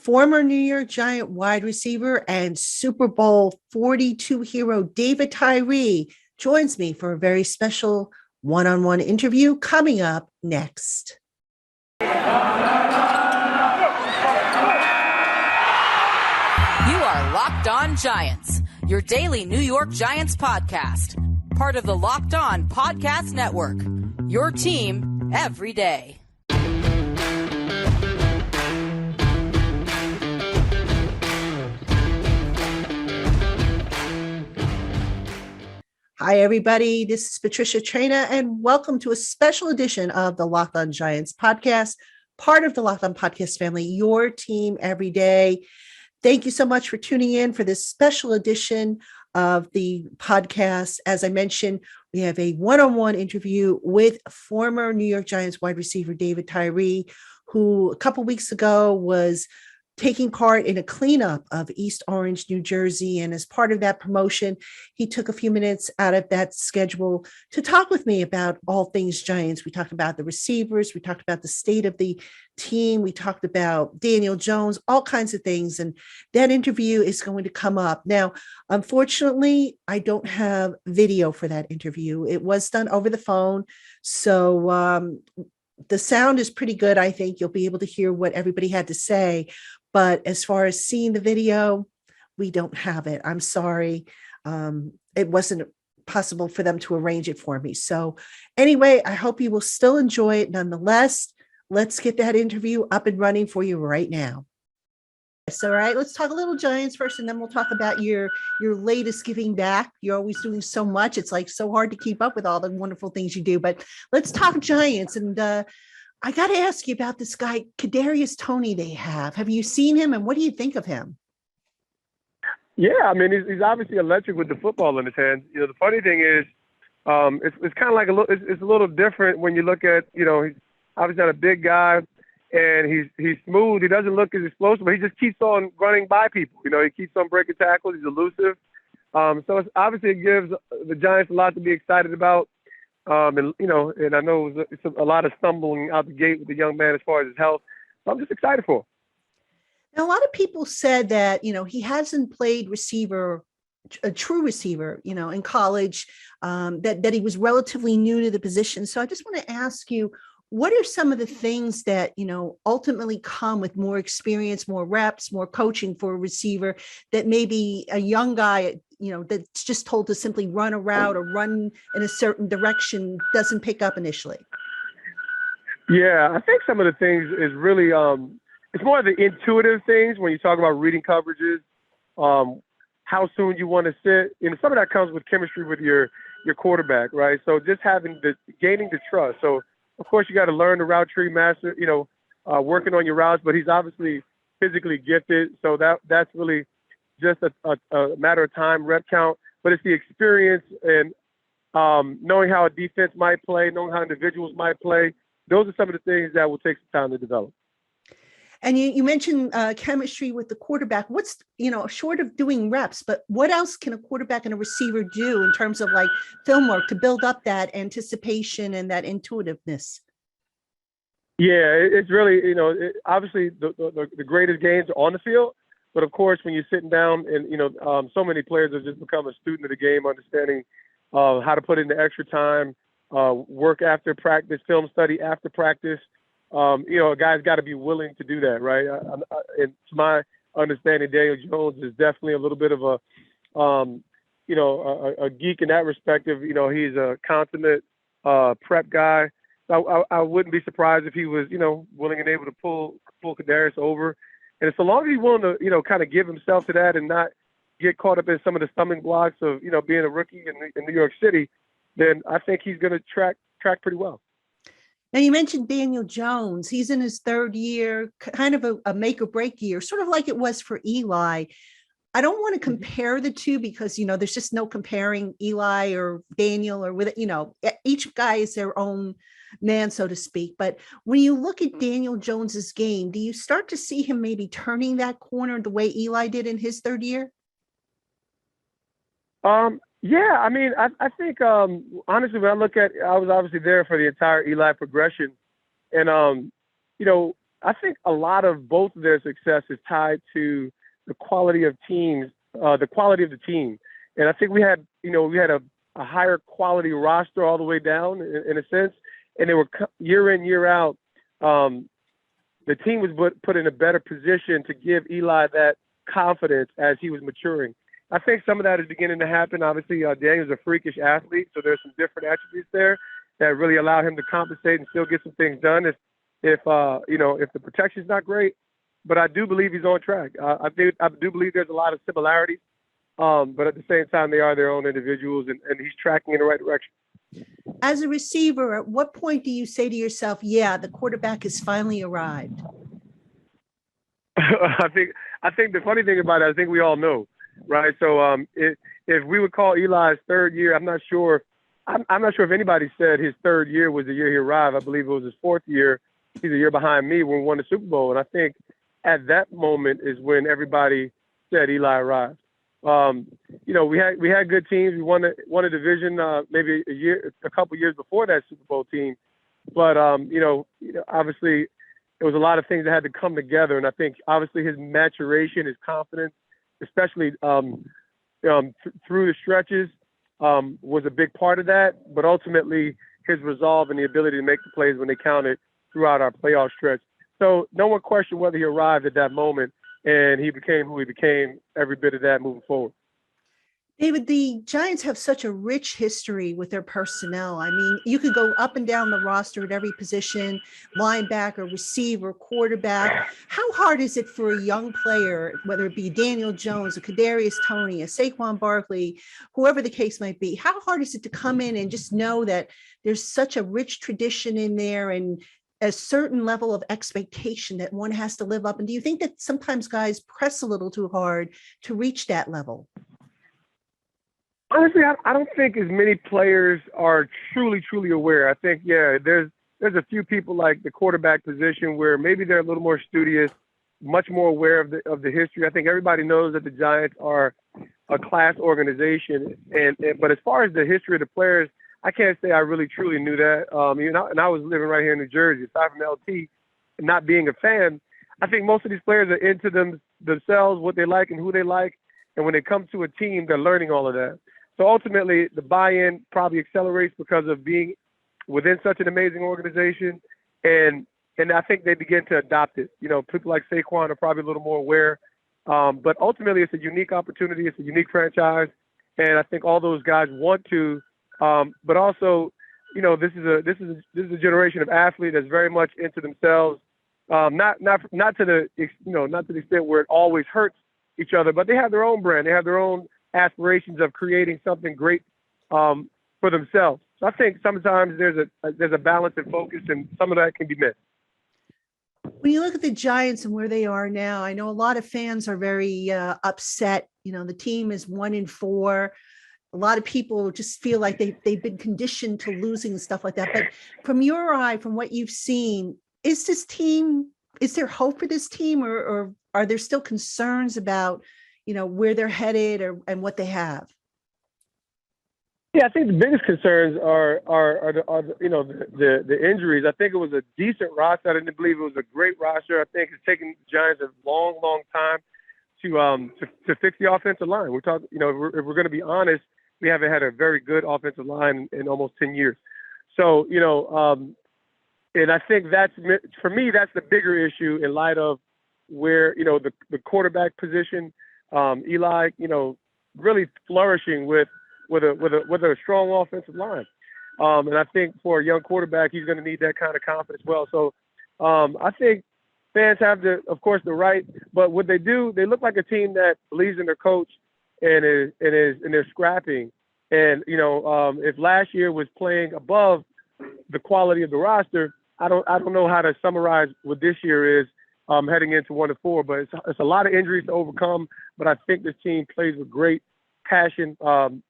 Former New York Giant wide receiver and Super Bowl 42 hero David Tyree joins me for a very special one-on-one interview coming up next. You are Locked On Giants, your daily New York Giants podcast, part of the Locked On Podcast Network, your team every day. Hi, everybody. This is Patricia Traina, and welcome to a special edition of the Locked On Giants podcast, part of the Locked On Podcast family, your team every day. Thank you so much for tuning in for this special edition of the podcast. As I mentioned, we have a one-on-one interview with former New York Giants wide receiver David Tyree, who a couple weeks ago was taking part in a cleanup of East Orange, New Jersey. And as part of that promotion, he took a few minutes out of that schedule to talk with me about all things Giants. We talked about the receivers. We talked about the state of the team. We talked about Daniel Jones, all kinds of things. And that interview is going to come up. Now, unfortunately, I don't have video for that interview. It was done over the phone. So the sound is pretty good. I think you'll be able to hear what everybody had to say. But as far as seeing the video, we don't have it. I'm sorry. It wasn't possible for them to arrange it for me. So anyway, I hope you will still enjoy it nonetheless. Let's get that interview up and running for you right now. So, all right, let's talk a little Giants first, and then we'll talk about your latest giving back. You're always doing so much. It's like so hard to keep up with all the wonderful things you do. But let's talk Giants. And I got to ask you about this guy, Kadarius Toney they have. Have you seen him, and what do you think of him? Yeah, I mean, he's obviously electric with the football in his hands. You know, the funny thing is, it's kind of like it's a little different when you look at, you know, he's obviously not a big guy, and he's smooth. He doesn't look as explosive, but he just keeps on running by people. You know, he keeps on breaking tackles. He's elusive. So it gives the Giants a lot to be excited about. And I know it's a lot of stumbling out the gate with the young man as far as his health. So I'm just excited for him. Now, a lot of people said that, he hasn't played receiver, a true receiver, in college, that he was relatively new to the position. So I just want to ask you, what are some of the things that, ultimately come with more experience, more reps, more coaching for a receiver that maybe a young guy, that's just told to simply run a route or run in a certain direction doesn't pick up initially? Yeah, I think some of the things is really, it's more of the intuitive things when you talk about reading coverages, how soon you want to sit. Some of that comes with chemistry with your quarterback, right? So just gaining the trust. So, of course, you got to learn the route tree, master, working on your routes, but he's obviously physically gifted. So that's really just a matter of time, rep count, but it's the experience and knowing how a defense might play, knowing how individuals might play. Those are some of the things that will take some time to develop. And you mentioned chemistry with the quarterback. What's, short of doing reps, but what else can a quarterback and a receiver do in terms of like film work to build up that anticipation and that intuitiveness? Yeah, it's really, obviously the greatest games are on the field. But of course, when you're sitting down and, so many players have just become a student of the game, understanding how to put in the extra time, work after practice, film study after practice. A guy's got to be willing to do that, right? And to my understanding, Daniel Jones is definitely a little bit of a geek in that respect. He's a consummate prep guy. So I wouldn't be surprised if he was, willing and able to pull Kadarius over. And so long as he's willing to, kind of give himself to that and not get caught up in some of the stumbling blocks of, being a rookie in New York City, then I think he's going to track pretty well. Now, you mentioned Daniel Jones. He's in his third year, kind of a make or break year, sort of like it was for Eli. I don't want to compare the two because, there's just no comparing Eli or Daniel or with, each guy is their own man, so to speak. But when you look at Daniel Jones's game, do you start to see him maybe turning that corner the way Eli did in his third year? Yeah, I mean, I think, honestly, when I was obviously there for the entire Eli progression. And, I think a lot of both of their success is tied to the quality of teams, the quality of the team. And I think we had a higher quality roster all the way down in a sense. And they were year in, year out. The team was put in a better position to give Eli that confidence as he was maturing. I think some of that is beginning to happen. Obviously, Daniel's a freakish athlete, so there's some different attributes there that really allow him to compensate and still get some things done if the protection's not great. But I do believe he's on track. I do believe there's a lot of similarities, but at the same time, they are their own individuals, and he's tracking in the right direction. As a receiver, at what point do you say to yourself, yeah, the quarterback has finally arrived? I think the funny thing about it, I think we all know, right? So if we would call Eli's third year, I'm not sure if anybody said his third year was the year he arrived. I believe it was his fourth year. He's a year behind me when we won the Super Bowl. And I think at that moment is when everybody said Eli arrived. We had good teams. We won a division maybe a couple years before that Super Bowl team. But obviously there was a lot of things that had to come together, and I think obviously his maturation, his confidence, especially through the stretches, was a big part of that. But ultimately, his resolve and the ability to make the plays when they counted throughout our playoff stretch. So no one questioned whether he arrived at that moment. And he became who he became, every bit of that moving forward. David, the Giants have such a rich history with their personnel. I mean, you could go up and down the roster at every position, linebacker, receiver, quarterback. How hard is it for a young player, whether it be Daniel Jones, a Kadarius Toney, a Saquon Barkley, whoever the case might be, how hard is it to come in and just know that there's such a rich tradition in there and a certain level of expectation that one has to live up? And do you think that sometimes guys press a little too hard to reach that level? Honestly, I don't think as many players are truly aware. I think, there's a few people like the quarterback position where maybe they're a little more studious, much more aware of the history. I think everybody knows that the Giants are a class organization. But as far as the history of the players, I can't say I really truly knew that. And I was living right here in New Jersey, aside from LT, and not being a fan. I think most of these players are into themselves, what they like and who they like. And when they come to a team, they're learning all of that. So ultimately, the buy-in probably accelerates because of being within such an amazing organization. And I think they begin to adopt it. People like Saquon are probably a little more aware. But ultimately, it's a unique opportunity. It's a unique franchise. And I think all those guys want to. But also, this is a generation of athletes that's very much into themselves. Not to the extent where it always hurts each other, but they have their own brand. They have their own aspirations of creating something great for themselves. So I think sometimes there's a balance and focus, and some of that can be missed. When you look at the Giants and where they are now, I know a lot of fans are very upset. The team is 1-4. A lot of people just feel like they've been conditioned to losing and stuff like that. But from your eye, from what you've seen, is there hope for this team, or are there still concerns about, where they're headed and what they have? Yeah, I think the biggest concerns are the injuries. I think it was a decent roster. I didn't believe it was a great roster. I think it's taken the Giants a long time to fix the offensive line. We're talking, if we're going to be honest, we haven't had a very good offensive line in almost 10 years. So, and I think for me, that's the bigger issue in light of where, the quarterback position, Eli, really flourishing with a strong offensive line. And I think for a young quarterback, he's going to need that kind of confidence as well. So I think fans have of course, the right, but what they do, they look like a team that believes in their coach and they're scrapping. And, if last year was playing above the quality of the roster, I don't know how to summarize what this year is heading into 1-4, but it's a lot of injuries to overcome. But I think this team plays with great passion.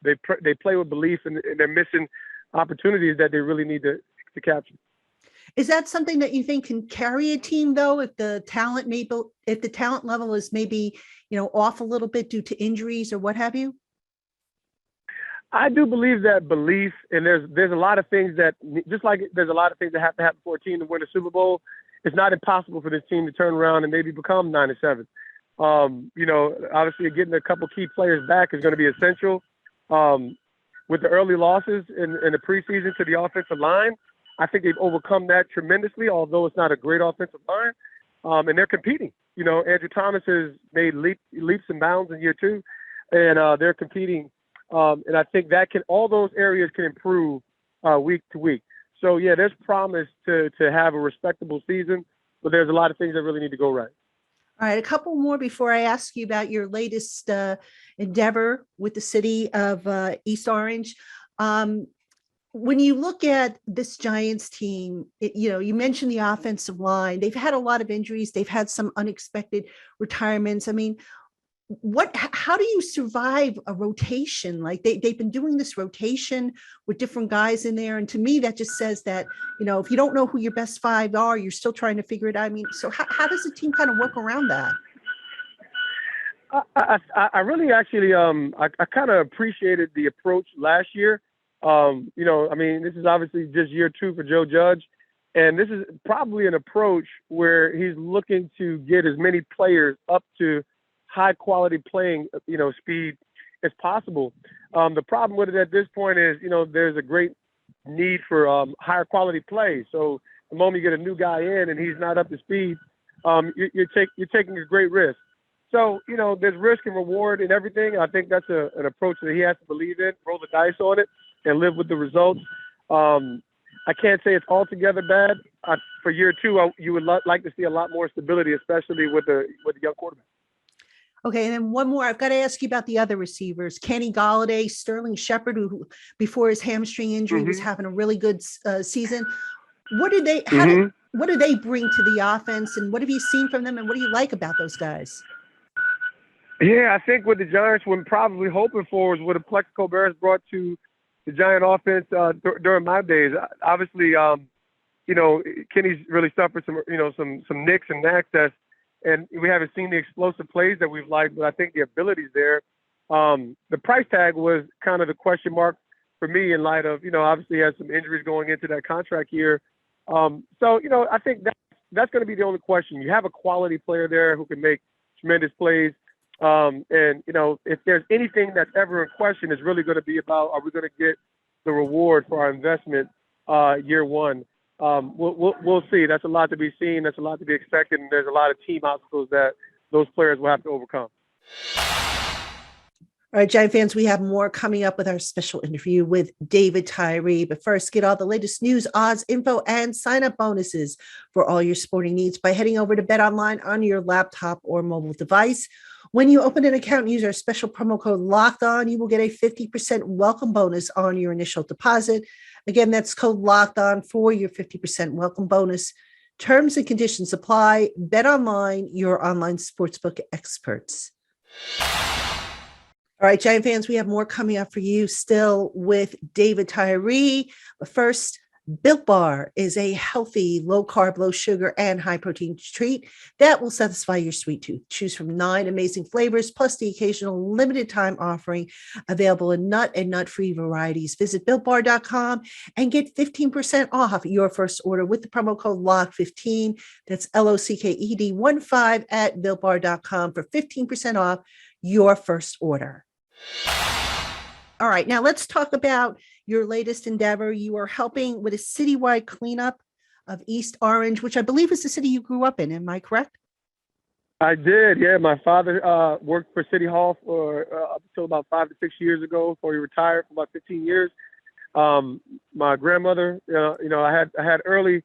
They play with belief, and they're missing opportunities that they really need to capture. Is that something that you think can carry a team, though, if the talent level is maybe, off a little bit due to injuries or what have you? I do believe that belief, and there's a lot of things that, just like there's a lot of things that have to happen for a team to win a Super Bowl, it's not impossible for this team to turn around and maybe become 9-7. Obviously getting a couple key players back is going to be essential. With the early losses in the preseason to the offensive line, I think they've overcome that tremendously, although it's not a great offensive line. And they're competing. Andrew Thomas has made leaps and bounds in year 2, and they're competing. And I think all those areas can improve week to week. So, yeah, there's promise to have a respectable season, but there's a lot of things that really need to go right. All right, a couple more before I ask you about your latest endeavor with the city of East Orange. When you look at this Giants team, you mentioned the offensive line. They've had a lot of injuries. They've had some unexpected retirements. I mean, how do you survive a rotation? Like they've been doing this rotation with different guys in there. And to me, that just says that, if you don't know who your best 5 are, you're still trying to figure it out. I mean, so how does the team kind of work around that? I really actually, I kind of appreciated the approach last year. This is obviously just year 2 for Joe Judge. And this is probably an approach where he's looking to get as many players up to high quality playing, speed as possible. The problem with it at this point is, there's a great need for higher quality play. So the moment you get a new guy in and he's not up to speed, you're taking a great risk. So, there's risk and reward in everything. I think that's an approach that he has to believe in, roll the dice on it, and live with the results. I can't say it's altogether bad. For year 2, you would like to see a lot more stability, especially with the young quarterback. Okay, and then one more. I've got to ask you about the other receivers, Kenny Golladay, Sterling Shepard, who before his hamstring injury was having a really good season. What do they bring to the offense, and what have you seen from them, and what do you like about those guys? Yeah, I think what the Giants were probably hoping for was what Plexico Bears brought to the Giant offense during my days. Obviously, Kenny's really suffered some nicks and access, and we haven't seen the explosive plays that we've liked, but I think the ability's there. The price tag was kind of the question mark for me in light of, obviously he had some injuries going into that contract year. I think that's going to be the only question. You have a quality player there who can make tremendous plays. If there's anything that's ever in question, it's really going to be about, are we going to get the reward for our investment year 1? We'll see. That's a lot to be seen. That's a lot to be expected. And there's a lot of team obstacles that those players will have to overcome. All right, Giant fans, we have more coming up with our special interview with David Tyree. But first, get all the latest news, odds, info, and sign-up bonuses for all your sporting needs by heading over to BetOnline on your laptop or mobile device. When you open an account and use our special promo code LOCKEDON, you will get a 50% welcome bonus on your initial deposit. Again, that's code LOCKEDON for your 50% welcome bonus. Terms and conditions apply. BetOnline, your online sportsbook experts. All right, Giant fans, we have more coming up for you still with David Tyree. But first, Built Bar is a healthy, low-carb, low-sugar, and high-protein treat that will satisfy your sweet tooth. Choose from 9 amazing flavors, plus the occasional limited-time offering available in nut and nut-free varieties. Visit BuiltBar.com and get 15% off your first order with the promo code LOCK15. That's LOCKED15 at BuiltBar.com for 15% off your first order. All right, now let's talk about your latest endeavor. You are helping with a citywide cleanup of East Orange, which I believe is the city you grew up in. Am I correct? I did, yeah. My father worked for City Hall for up until about 5 to 6 years ago before he retired for about 15 years. My grandmother, I had early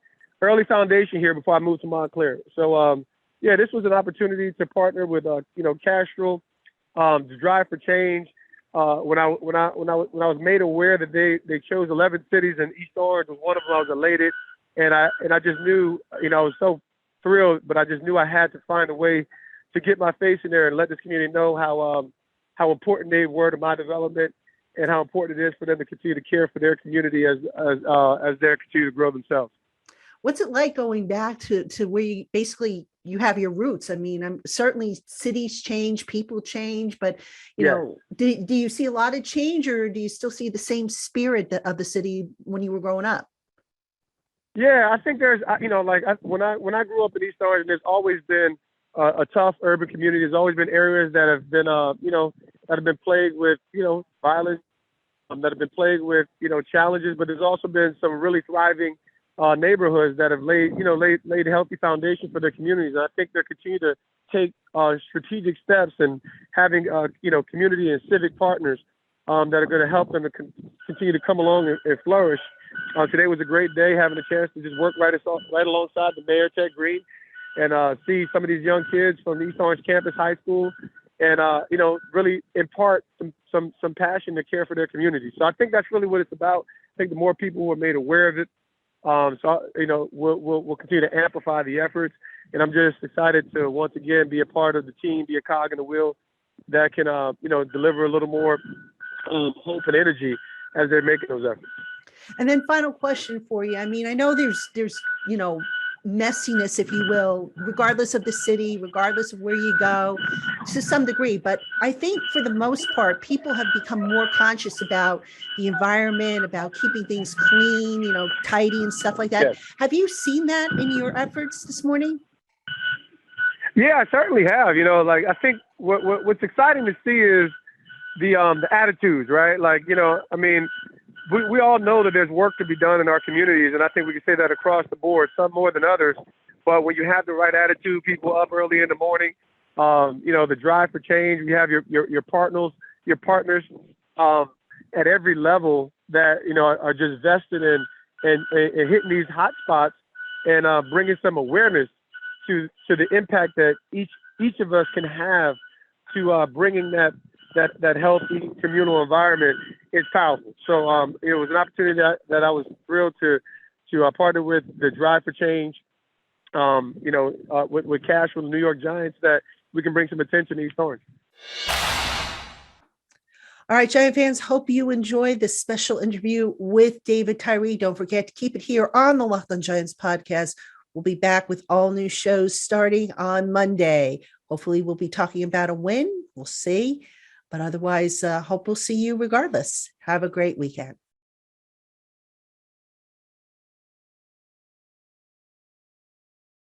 foundation here before I moved to Montclair. So, this was an opportunity to partner with, Castro to drive for change. When I was made aware that they chose 11 cities and East Orange was one of them, I was elated, and I just knew, I was so thrilled, but I just knew I had to find a way to get my face in there and let this community know how important they were to my development and how important it is for them to continue to care for their community as they continue to grow themselves. What's it like going back to where you have your roots? I mean, certainly cities change, people change, but do you see a lot of change, or do you still see the same spirit of the city when you were growing up? Yeah, I think there's, when I grew up in East Orange, there's always been a tough urban community. There's always been areas that have been, that have been plagued with, violence, that have been plagued with, challenges. But there's also been some really thriving neighborhoods that have laid healthy foundation for their communities. And I think they're continue to take strategic steps and having, community and civic partners that are going to help them to continue to come along and flourish. Today was a great day, having a chance to just work right alongside the mayor, Ted Green, and see some of these young kids from the East Orange Campus High School, and really impart some passion to care for their community. So I think that's really what it's about. I think the more people who are made aware of it, we'll continue to amplify the efforts. And I'm just excited to once again be a part of the team, be a cog in the wheel that can deliver a little more hope and energy as they're making those efforts. And then final question for you. I mean, I know there's messiness, if you will, regardless of the city, regardless of where you go to some degree. But I think for the most part, people have become more conscious about the environment, about keeping things clean, tidy and stuff like that. Yes. Have you seen that in your efforts this morning? Yeah, I certainly have. I think what's exciting to see is the attitudes, right? We all know that there's work to be done in our communities, and I think we can say that across the board, some more than others. But when you have the right attitude, people up early in the morning, the drive for change, you have your partners at every level that are just vested in hitting these hot spots and bringing some awareness to the impact that each of us can have to bringing that healthy communal environment is powerful. So it was an opportunity that I was thrilled to partner with the Drive for Change, with Cash from the New York Giants, that we can bring some attention to East Orange. All right, Giant fans, hope you enjoyed this special interview with David Tyree. Don't forget to keep it here on the LockedOn Giants podcast. We'll be back with all new shows starting on Monday. Hopefully we'll be talking about a win. We'll see. But otherwise, hope we'll see you regardless. Have a great weekend.